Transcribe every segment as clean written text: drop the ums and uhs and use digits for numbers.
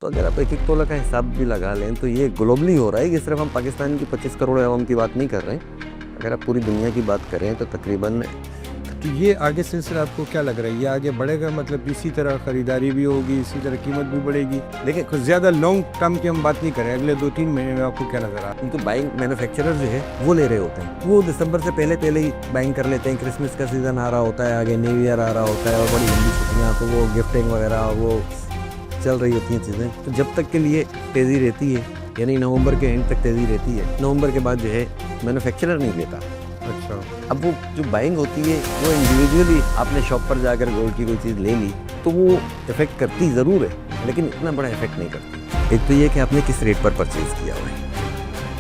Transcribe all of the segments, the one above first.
तो अगर आप एक एक तोला का हिसाब भी लगा लें तो ये ग्लोबली हो रहा है, ये सिर्फ हम पाकिस्तान की 25 करोड़ आवाम की बात नहीं कर रहे हैं। अगर आप पूरी दुनिया की बात करें तो तकरीबन तो ये आगे सिलसिला आपको क्या लग रहा है, ये आगे बढ़ेगा? मतलब इसी तरह ख़रीदारी भी होगी, इसी तरह कीमत भी बढ़ेगी? देखिए कुछ ज़्यादा लॉन्ग टर्म की हम बात नहीं करें, अगले 2-3 महीने में आपको क्या नज़र आ रहा है? उनको बाइंग मैन्युफैक्चरर जो है वो ले रहे होते हैं, वो दिसंबर से पहले पहले ही बाइंग कर लेते हैं। क्रिसमस का सीज़न आ रहा होता है, आगे न्यू ईयर आ रहा होता है और बड़ी लंबी छुट्टियाँ, तो वो गिफ्टिंग वगैरह वो चल रही होती हैं चीज़ें। तो जब तक के लिए तेज़ी रहती है, यानी नवंबर के एंड तक तेज़ी रहती है, नवंबर के बाद जो है मैन्युफैक्चरर नहीं लेता। अच्छा। अब वो जो बाइंग होती है वो इंडिविजुअली आपने शॉप पर जाकर गोल्ड की कोई चीज़ ले ली तो वो इफ़ेक्ट करती ज़रूर है, लेकिन इतना बड़ा इफ़ेक्ट नहीं करती। एक तो ये कि आपने किस रेट पर परचेज़ किया हुआ है।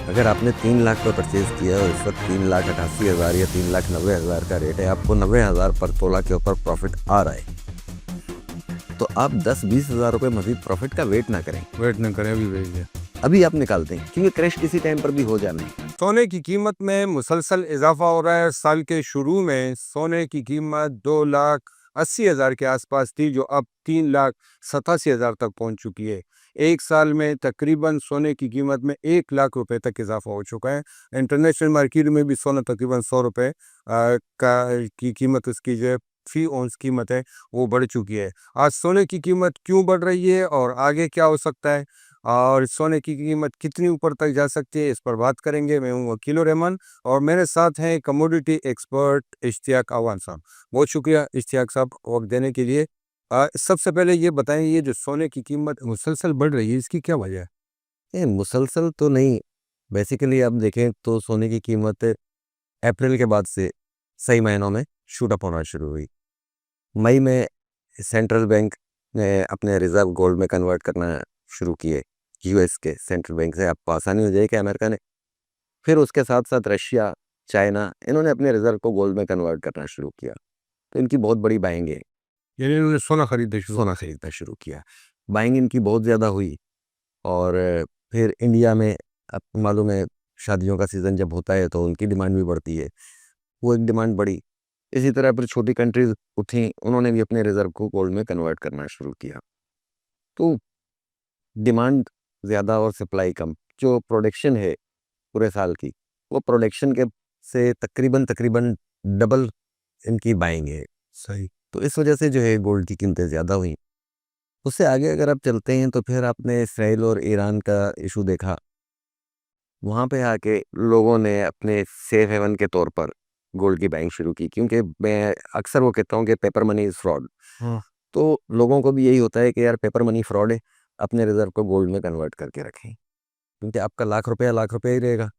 अगर आपने 3 लाख पर परचेज़ किया और इस वक्त 3,88,000 या 3,90,000 का रेट है, आपको 90,000 पर तोला के ऊपर प्रॉफिट आ रहा है, तो आप 10-20 हज़ार रुपये मज़ीद प्रॉफिट का वेट ना करें। वेट न करें, अभी भेजिए। अभी आप निकाल दें, क्योंकि क्रैश किसी टाइम पर भी हो जाना है। सोने की कीमत में मुसलसल इजाफा हो रहा है। साल के शुरू में सोने की कीमत 2,80,000 के आसपास थी, जो अब 3,87,000 तक पहुंच चुकी है। एक साल में तकरीबन सोने की कीमत में 1 लाख रुपए तक इजाफा हो चुका है। इंटरनेशनल मार्केट में भी सोना तकरीबन 100 रुपये की कीमत, उसकी जो फी औंस कीमत है वो बढ़ चुकी है। आज सोने की कीमत क्यों बढ़ रही है और आगे क्या हो सकता है और सोने की कीमत कितनी ऊपर तक जा सकती है, इस पर बात करेंगे। मैं हूं वकील रहमान और मेरे साथ हैं कमोडिटी एक्सपर्ट इश्तियाक अवान साहब। बहुत शुक्रिया इश्तियाक साहब वक्त देने के लिए। सबसे पहले ये बताएं, ये जो सोने की कीमत मुसलसल बढ़ रही है, इसकी क्या वजह है? ये मुसलसल तो नहीं, बेसिकली आप देखें तो सोने की कीमत अप्रैल के बाद से सही महीनों में शूट अप होना शुरू हुई। मई में सेंट्रल बैंक ने अपने रिज़र्व गोल्ड में कन्वर्ट करना शुरू किए, यूएस के सेंट्रल बैंक से। आपको आसानी हो जाए कि अमेरिका ने, फिर उसके साथ साथ रशिया, चाइना, इन्होंने अपने रिज़र्व को गोल्ड में कन्वर्ट करना शुरू किया। तो इनकी बहुत बड़ी बाइंग है, यानी इन्होंने सोना खरीदना शुरू सोना खरीदना शुरू किया। बाइंग इनकी बहुत ज़्यादा हुई और फिर इंडिया में आपको मालूम है शादियों का सीज़न जब होता है तो उनकी डिमांड भी बढ़ती है, वो एक डिमांड बढ़ी। इसी तरह फिर छोटी कंट्रीज़ उठी, उन्होंने भी अपने रिज़र्व को गोल्ड में कन्वर्ट करना शुरू किया। तो डिमांड ज़्यादा और सप्लाई कम, जो प्रोडक्शन है पूरे साल की, वो प्रोडक्शन के से तकरीबन तकरीबन डबल इनकी बाइंग है। सही। तो इस वजह से जो है गोल्ड की कीमतें ज़्यादा हुई। उससे आगे अगर आप चलते हैं तो फिर आपने इसराइल और ईरान का इशू देखा। वहाँ पे आके लोगों ने अपने सेफ हेवन के तौर पर गोल्ड की बाइंग शुरू की, क्योंकि मैं अक्सर वो कहता हूँ कि पेपर मनी इज़ फ्रॉड। हाँ। तो लोगों को भी यही होता है कि यार पेपर मनी फ्रॉड है, अपने रिज़र्व को गोल्ड में कन्वर्ट करके रखें, क्योंकि आपका लाख रुपया ही रहेगा।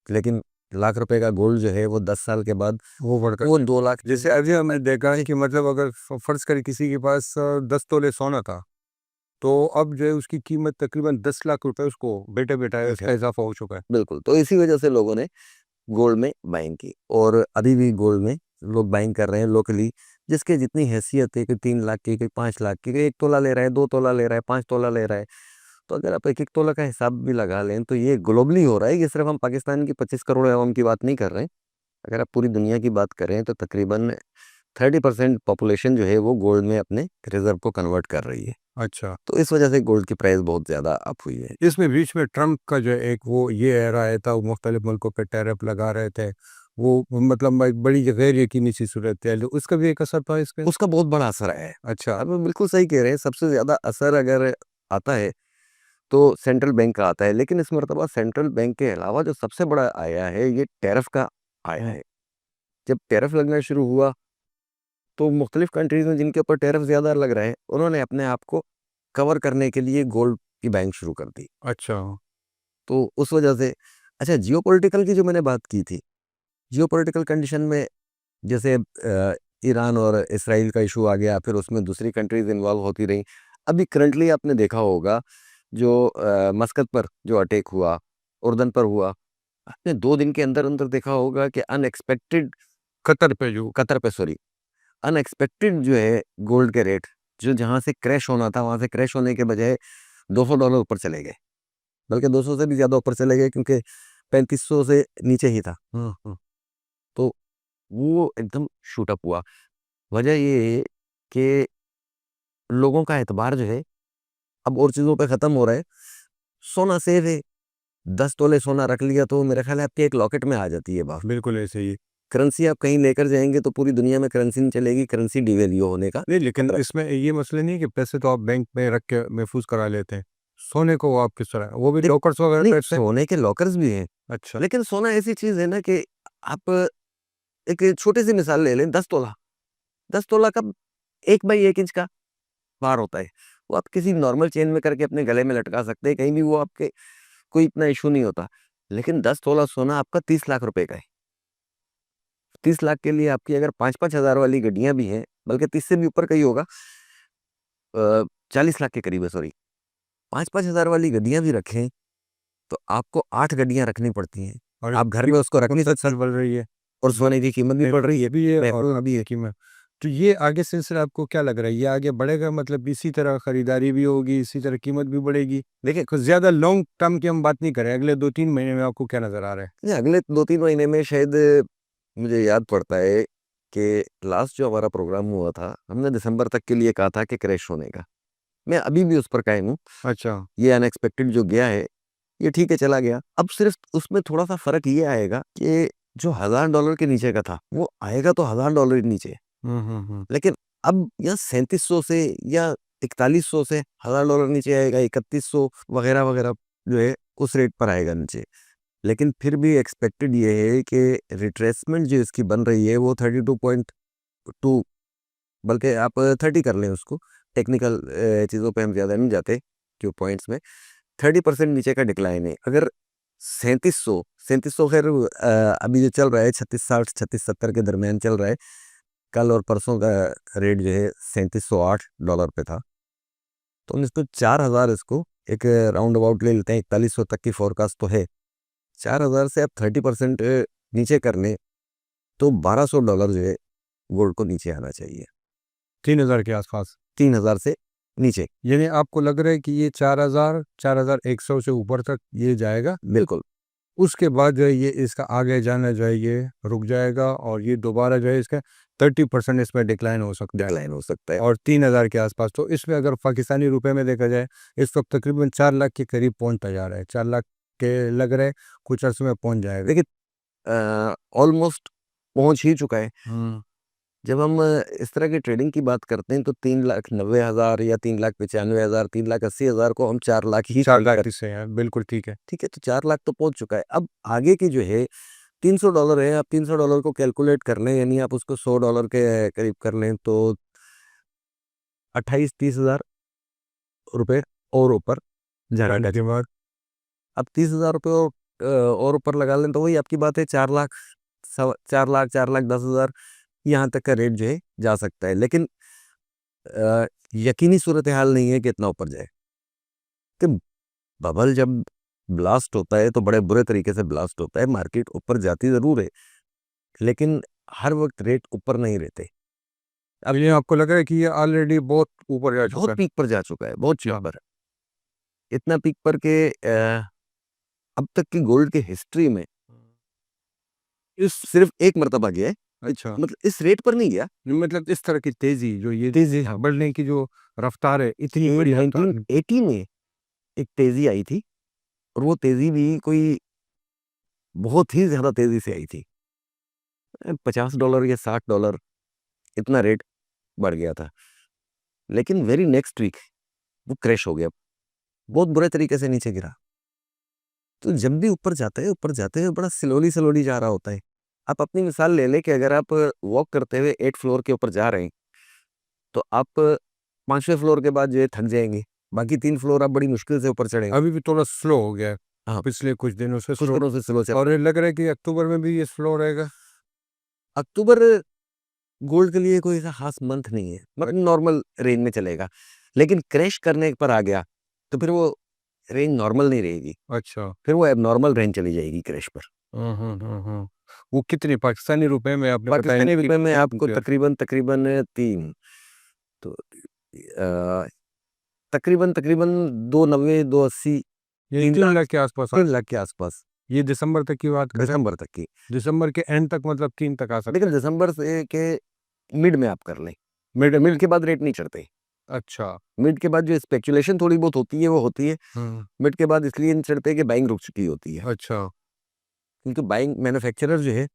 लेकिन लाख रुपए का गोल्ड जो है वो 10 साल के बाद वो बढ़कर वो 2 लाख। जैसे अभी हमने देखा है कि मतलब अगर फर्ज करें किसी के पास 10 तोले सोना था, तो अब जो है उसकी कीमत तकरीबन 10 लाख रुपए उसको बेटे बेटा है, उसका इजाफा हो चुका है। बिल्कुल, तो इसी वजह से लोगों ने गोल्ड में बाइंग की और अभी भी गोल्ड में लोग बाइंग कर रहे हैं लोकली, जिसके जितनी हैसियत है कि 3 लाख की, कोई 5 लाख की, कोई 1 तोला ले रहा है, 2 तोला ले रहा है, 5 तोला ले रहा है। तो अगर आप एक एक तोला का हिसाब भी लगा लें तो ये ग्लोबली हो रहा है, ये सिर्फ हम पाकिस्तान की 25 करोड़ आवाम की बात नहीं कर रहे हैं। अगर आप पूरी दुनिया की बात करें तो तकरीबन 30% पॉपुलेशन जो है वो गोल्ड में अपने रिजर्व को कन्वर्ट कर रही है। अच्छा। तो इस वजह से गोल्ड की प्राइस बहुत ज़्यादा अप हुई है। इसमें बीच में ट्रम्प का जो एक वो ये एरा आया था, वो मुख्तलिफ मुल्कों पे टैरिफ लगा रहे थे, वो मतलब एक बड़ी गैर यकीनी सी सूरत है, उसका भी एक असर था इस पे? उसका बहुत बड़ा असर है। अच्छा। आप बिल्कुल सही कह रहे हैं, सबसे ज़्यादा असर अगर आता है तो सेंट्रल बैंक का आता है, लेकिन इस मरतबा सेंट्रल बैंक के अलावा जो सबसे बड़ा आया है ये टैरिफ का आया है। जब टैरिफ लगना शुरू हुआ तो मुख्तलिफ कंट्रीज़ में जिनके ऊपर टैरिफ ज़्यादा लग रहा है, उन्होंने अपने आप को कवर करने के लिए गोल्ड की बाइंग शुरू कर दी। अच्छा। तो उस वजह से अच्छा, जियोपॉलिटिकल की जो मैंने बात की थी, जियोपॉलिटिकल कंडीशन में जैसे ईरान और इसराइल का इशू आ गया, फिर उसमें दूसरी कंट्रीज़ इन्वॉल्व होती रहीं। अभी करंटली आपने देखा होगा जो मस्कत पर जो अटैक हुआ, उर्दन पर हुआ, आपने 2 दिन के अंदर-अंदर देखा होगा कि अनएक्सपेक्टेड कतर पे जो कतर पे सॉरी, अनएक्सपेक्टेड जो है गोल्ड के रेट, जो जहाँ से क्रैश होना था, वहाँ से क्रैश होने के बजाय $200 ऊपर चले गए। बल्कि 200 से भी ज़्यादा ऊपर चले गए, क्योंकि 3500 से नीचे ही था। हाँ, हाँ। तो वो एकदम शूट अप हुआ। वजह ये है कि लोगों का एतबार जो है अब और चीज़ों पे ख़त्म हो रहा है, सोना सेफ है, 10 तोले सोना रख लिया तो मेरा ख्याल है आपके एक लॉकेट में आ जाती है बात। बिल्कुल ऐसे ही। करेंसी आप कहीं लेकर जाएंगे तो पूरी दुनिया में करेंसी नहीं चलेगी, करेंसी डिवैल्यू होने का नहीं, लेकिन खतरा। इसमें ये मसला नहीं है कि पैसे तो आप बैंक में रख के महफूज करा लेते हैं, सोने को आप किस तरह, वो भी देख, लॉकर्स वगैरह नहीं, पैसे? सोने के लॉकर्स भी हैं, अच्छा। लेकिन सोना ऐसी चीज़ है ना कि आप एक छोटी सी मिसाल ले लें, 10 तोला, 10 तोला का 1 बाई 1 इंच का बार होता है, वो आप किसी नॉर्मल चेन में करके अपने गले में लटका सकते हैं, कहीं भी वो आपके कोई इतना इशू नहीं होता। लेकिन 10 तोला सोना आपका 30 लाख रुपए का है। 30 लाख के लिए आपकी अगर 5-5 हज़ार वाली गड्डियां भी हैं, बल्कि 30 से भी ऊपर का ही होगा, 40 लाख के करीब है, सॉरी, 5-5 हज़ार वाली गड्डियां भी रखें तो आपको 8 गड्डियां रखनी पड़ती हैं। और आप घर में उसको रख नहीं सकते, सर बढ़ रही है, और सोने की कीमत भी बढ़ रही है, भी है और पेट्रोल भी है। कीमत। तो ये आगे सिलसिला आपको क्या लग रहा है, ये आगे बढ़ेगा, मतलब इसी तरह खरीदारी भी होगी, इसी तरह कीमत भी बढ़ेगी? देखिए, कुछ ज़्यादा लॉन्ग टर्म की हम बात नहीं करें, अगले 2-3 महीने में आपको क्या नज़र आ रहा है? ये अगले 2-3 महीने में शायद, मुझे याद पड़ता है कि लास्ट जो हमारा प्रोग्राम हुआ था, हमने दिसंबर तक के लिए कहा था कि क्रैश होने का। मैं अभी भी उस पर कायम हूँ। अच्छा। ये अनएक्सपेक्टेड जो गया है, ये ठीक है, चला गया। अब सिर्फ उसमें थोड़ा-सा फ़र्क ये आएगा कि जो $1000 के नीचे का था, वो आएगा तो $1000 ही नीचे। हुँ। लेकिन अब या 3700 से या 4100 से $1000 नीचे आएगा, 3100 वगैरह-वगैरह जो है, उस रेट पर आएगा नीचे। लेकिन फिर भी एक्सपेक्टेड ये है कि रिट्रेसमेंट जो इसकी बन रही है वो 32.2, बल्कि आप 30 कर लें उसको, टेक्निकल चीज़ों पे हम ज़्यादा नहीं जाते जो पॉइंट्स में, 30% नीचे का डिक्लाइन है। अगर 3700 खैर अभी जो चल रहा है 3660 3670 के दरमियान चल रहा है, कल और परसों का रेट जो है $3708 पे था, तो हम इसको 4000, इसको एक राउंड अबाउट ले लेते हैं, 4100 तक की फोरकास्ट तो है। 4000 से आप 30% नीचे कर लें तो $1200 जो है गोल्ड को नीचे आना चाहिए, 3000 के आसपास। 3000 से नीचे। यानी आपको लग रहा है कि ये 4000 4100 से ऊपर तक ये जाएगा, बिल्कुल। उसके बाद जो है ये इसका आगे जाना जो है ये रुक जाएगा और ये दोबारा जो है इसका 30% इसमें डिक्लाइन हो सकता है डिक्लाइन हो सकता है। और 3000 के आसपास। तो इसमें अगर पाकिस्तानी रुपए में देखा जाए, इस वक्त तकरीबन 4 लाख के करीब पहुंचता जा रहा है, 4 लाख के लग रहे हैं, कुछ अर्से में पहुंच जाएगा। देखिए, ऑलमोस्ट पहुंच ही चुका है। हम्म। जब हम इस तरह की ट्रेडिंग की बात करते हैं तो 3,90,000 या 3,95,000, 3,80,000 को हम 4 लाख ही 4 ट्रेड लाख कर, से है, बिल्कुल ठीक है। ठीक है, तो 4 लाख तो पहुंच चुका है। अब आगे की जो है $300 है, आप $300 को कैलकुलेट कर लें, यानी आप उसको $100 के करीब कर लें तो 28-30 हज़ार रुपये और ऊपर जाएगा। के बाद अब 30,000 रुपये और ऊपर लगा लें तो वही आपकी बात है, 4 लाख, 4 लाख 10,000 यहाँ तक का रेट जो है जा सकता है। लेकिन यकीनी सूरत हाल नहीं है कि इतना ऊपर जाए, कि बबल जब ब्लास्ट होता है तो बड़े बुरे तरीके से ब्लास्ट होता है, मार्केट ऊपर जाती ज़रूर है, लेकिन हर वक्त रेट ऊपर नहीं रहते। अब ये आपको लग रहा है कि ये ऑलरेडी बहुत ऊपर जा चुका बहुत है? पीक पर जा चुका है, बहुत पीक पर, इतना पीक पर के अब तक की गोल्ड की हिस्ट्री में इस सिर्फ एक मरतबा गया है, अच्छा, मतलब इस रेट पर नहीं गया। मतलब इस तरह की तेजी जो ये तेजी, हाँ, बढ़ने की जो रफ्तार है, इतनी ये बड़ी रफ्तार। 1980 में एक तेजी आई थी, और वो तेजी भी कोई बहुत ही ज्यादा तेजी से आई थी, $50 या $60 इतना रेट बढ़ गया था। लेकिन वेरी नेक्स्ट वीक वो क्रैश हो गया, बहुत बुरे तरीके से नीचे गिरा। तो जब भी ऊपर जाते हैं, ऊपर जाते हैं, बड़ा स्लोली स्लोली जा रहा होता है। आप अपनी मिसाल ले लें कि अगर आप वॉक करते हुए 8 फ्लोर के ऊपर जा रहे हैं तो आप 5वें फ्लोर के बाद जो है थक जाएंगे, बाकी 3 फ्लोर आप बड़ी मुश्किल से ऊपर चढ़ेंगे। अभी भी थोड़ा स्लो हो गया है, हाँ, पिछले कुछ दिनों से कुछ स्लो। दिनों से स्लो चल। और ये लग रहा है कि अक्टूबर में भी ये स्लो रहेगा। अक्टूबर गोल्ड के लिए कोई ऐसा खास मंथ नहीं है, मतलब नॉर्मल रेंज में चलेगा। लेकिन क्रैश करने पर आ गया तो फिर वो रेंज नॉर्मल नहीं रहेगी, अच्छा। फिर वो एबनॉर्मल रेंज चली जाएगी क्रैश पर। हम्म। वो कितने पाकिस्तानी रुपए में आपने बताया? पाकिस्तानी रुपए में आपको रुपया? तकरीबन तकरीबन 3, तो तकरीबन तकरीबन 290, 280, ये 3 3 लाख, लाख के आसपास 3 लाख के आसपास, ये दिसंबर तक की बात कर रहे हैं? दिसंबर तक की। दिसंबर के एंड तक मतलब 3 तक आ सकता लेकिन है। दिसंबर से के मिड में आप कर लें, मिड मिड के बाद रेट नहीं चढ़ते। अच्छा। मिड के बाद जो स्पेकुलेशन थोड़ी बहुत होती है वो होती है। हुँ। मिड के बाद इसलिए नहीं चढ़ते कि बाइंग रुक चुकी होती है, अच्छा। क्योंकि बाइंग मैन्युफैक्चरर जो है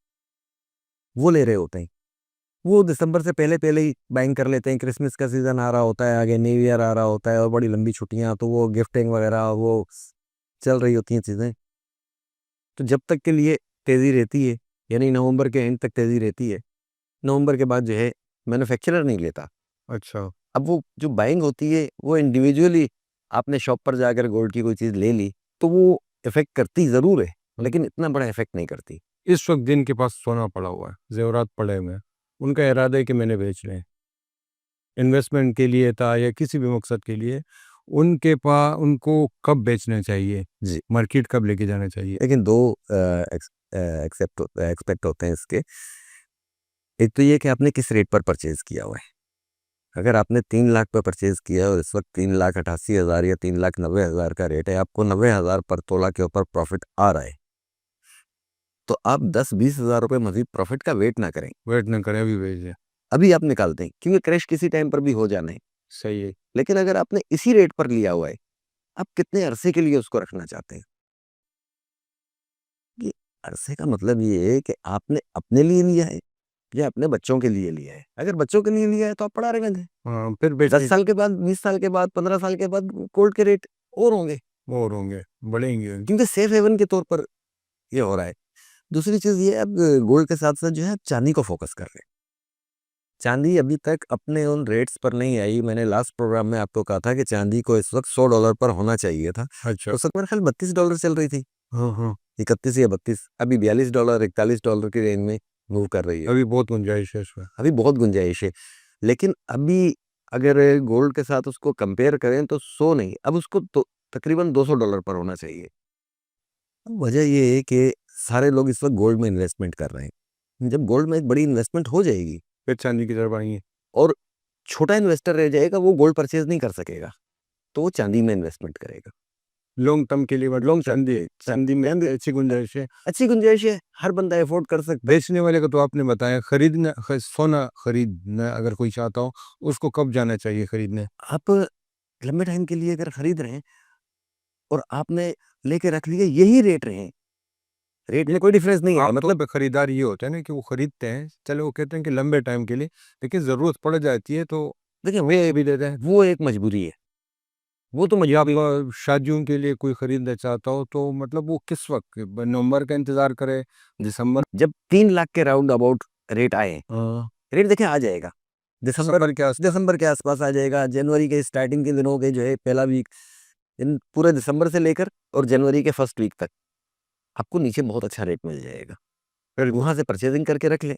वो ले रहे होते हैं। वो दिसंबर से पहले ही बाइंग कर लेते हैं, क्रिसमस का सीज़न आ रहा होता है, आगे न्यू ईयर आ रहा होता है और बड़ी लंबी छुट्टियाँ, तो वो गिफ्टिंग वगैरह वो चल रही होती हैं चीज़ें। तो जब तक के लिए तेज़ी रहती है, यानी नवंबर के एंड तक तेज़ी रहती है, नवंबर के बाद जो है मैन्युफैक्चरर नहीं लेता। अच्छा। अब वो जो बाइंग होती है वो इंडिविजुअली आपने शॉप पर जाकर गोल्ड की कोई चीज़ ले ली, तो वो इफ़ेक्ट करती ज़रूर है, हुँ। लेकिन इतना बड़ा इफ़ेक्ट नहीं करती। इस वक़्त जिनके पास सोना पड़ा हुआ है, ज़ेवरात पड़े हुए हैं, उनका इरादा है कि मैंने बेचने हैं, इन्वेस्टमेंट के लिए था या किसी भी मकसद के लिए, उनको कब बेचना चाहिए? जी। मार्केट कब लेके जाना चाहिए? लेकिन 2 एक्सपेक्ट होते हैं इसके। एक तो ये कि आपने किस रेट पर परचेज़ किया हुआ है। अगर आपने 3 लाख पर परचेज़ किया है और इस वक़्त 3,88,000 या 3,90,000 का रेट है, आपको 90,000 पर तोला के ऊपर प्रॉफ़िट आ रहा है, तो आप 10-20 हज़ार रुपए मज़ीद प्रॉफ़िट का वेट ना करें। वेट ना करें, अभी बेच दें। अभी आप निकाल दें, क्योंकि क्रैश किसी टाइम पर भी हो जाना है। सही है। लेकिन अगर आपने इसी रेट पर लिया हुआ है, आप कितने अरसे के लिए उसको रखना चाहते हैं? ये अरसे का मतलब ये है कि आपने अपने लिए लिया है या अपने बच्चों के लिए लिया है। अगर बच्चों के लिए लिया है तो आप पड़ा रहने दें। हाँ, फिर 10 बेचने साल के बाद, 20 साल के बाद, 15 साल के बाद गोल्ड के रेट और होंगे, और होंगे, बढ़ेंगे। क्योंकि सेफ हेवन के तौर पर ये हो रहा है। दूसरी चीज़ ये है, अब गोल्ड के साथ-साथ जो है आप चांदी को फ़ोकस कर रहे हैं। चांदी अभी तक अपने उन रेट्स पर नहीं आई। मैंने लास्ट प्रोग्राम में आपको कहा था कि चांदी को इस वक़्त $100 पर होना चाहिए था। अच्छा। उस वक़्त मेरा ख़्याल $32 चल रही थी। हाँ, हाँ। 31 या 32, अभी $42, $41 की रेंज में मूव कर रही है। अभी बहुत गुंजाइश है इसमें। अभी बहुत गुंजाइश है। लेकिन अभी अगर गोल्ड के साथ उसको कंपेयर करें तो 100 नहीं, अब उसको तो तकरीबन $200 पर होना चाहिए। अब वजह ये है कि सारे लोग इस वक़्त गोल्ड में इन्वेस्टमेंट कर रहे हैं। जब गोल्ड में एक बड़ी इन्वेस्टमेंट हो जाएगी फिर चांदी की तरफ आएँगे। और छोटा इन्वेस्टर रह जाएगा, वो गोल्ड परचेज़ नहीं कर सकेगा, तो वो चांदी में इन्वेस्टमेंट करेगा। लॉन्ग टर्म के लिए मतलब लॉन्ग टर्म चांदी चांदी में चांदी अच्छी गुंजाइश है। अच्छी गुंजाइश है, हर बंदा अफ़ोर्ड कर सकता है। बेचने वाले को तो आपने बताया, सोना खरीदना अगर कोई चाहता हो, उसको कब जाना चाहिए खरीदने? आप लंबे टाइम के लिए अगर खरीद रहे हैं और आपने लेके रख लिए, यही रेट रहे, रेट में कोई डिफरेंस नहीं है, आमतौर मतलब पे खरीदार ये होता है ना कि वो खरीदते हैं, चलो वो कहते हैं कि लंबे टाइम के लिए, लेकिन ज़रूरत पड़ जाती है तो देखिए ये भी देते हैं। वो एक मजबूरी है, वो तो या मजबूरी। शादियों के लिए कोई खरीदना चाहता हो तो मतलब वो किस वक़्त नवंबर का इंतज़ार करे, दिसंबर? जब 3 लाख के राउंड अबाउट रेट आए, हाँ। रेट देखिए आ जाएगा। दिसंबर दिसंबर के आस दिसंबर के आस-पास आ जाएगा, जनवरी के स्टार्टिंग के दिनों के जो है पहला वीक, इन पूरे दिसंबर से लेकर और जनवरी के फर्स्ट वीक तक आपको नीचे बहुत अच्छा रेट मिल जाएगा। फिर वहाँ से परचेज़िंग करके रख लें।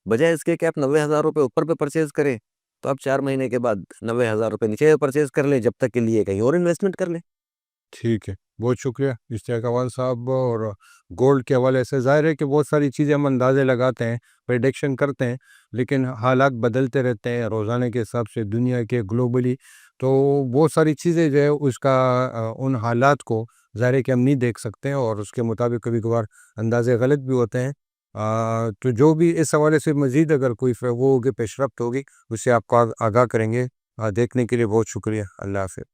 बजाय इसके कि आप 90,000 रुपए ऊपर पे परचेज़ करें, तो आप 4 महीने के बाद 90,000 रुपए नीचे परचेज़ कर लें, जब तक के लिए कहीं और इन्वेस्टमेंट कर लें। ठीक है, बहुत शुक्रिया इश्तियाक अवान साहब। और गोल्ड के हवाले से ज़ाहिर है कि बहुत सारी चीज़ें हम अंदाज़े लगाते हैं, प्रेडिक्शन करते हैं, लेकिन हालात बदलते रहते हैं रोज़ाना के हिसाब से दुनिया के ग्लोबली। तो बहुत सारी चीज़ें जो है उसका उन हालात को ज़ाहिर है कि हम नहीं देख सकते हैं और उसके मुताबिक कभी-कभार अंदाज़े गलत भी होते हैं। तो जो भी इस हवाले से मज़ीद अगर कोई वो होगी पेशरफ्त होगी, उससे आपको आगाह करेंगे। देखने के लिए बहुत शुक्रिया। अल्लाह हाफ़िज़।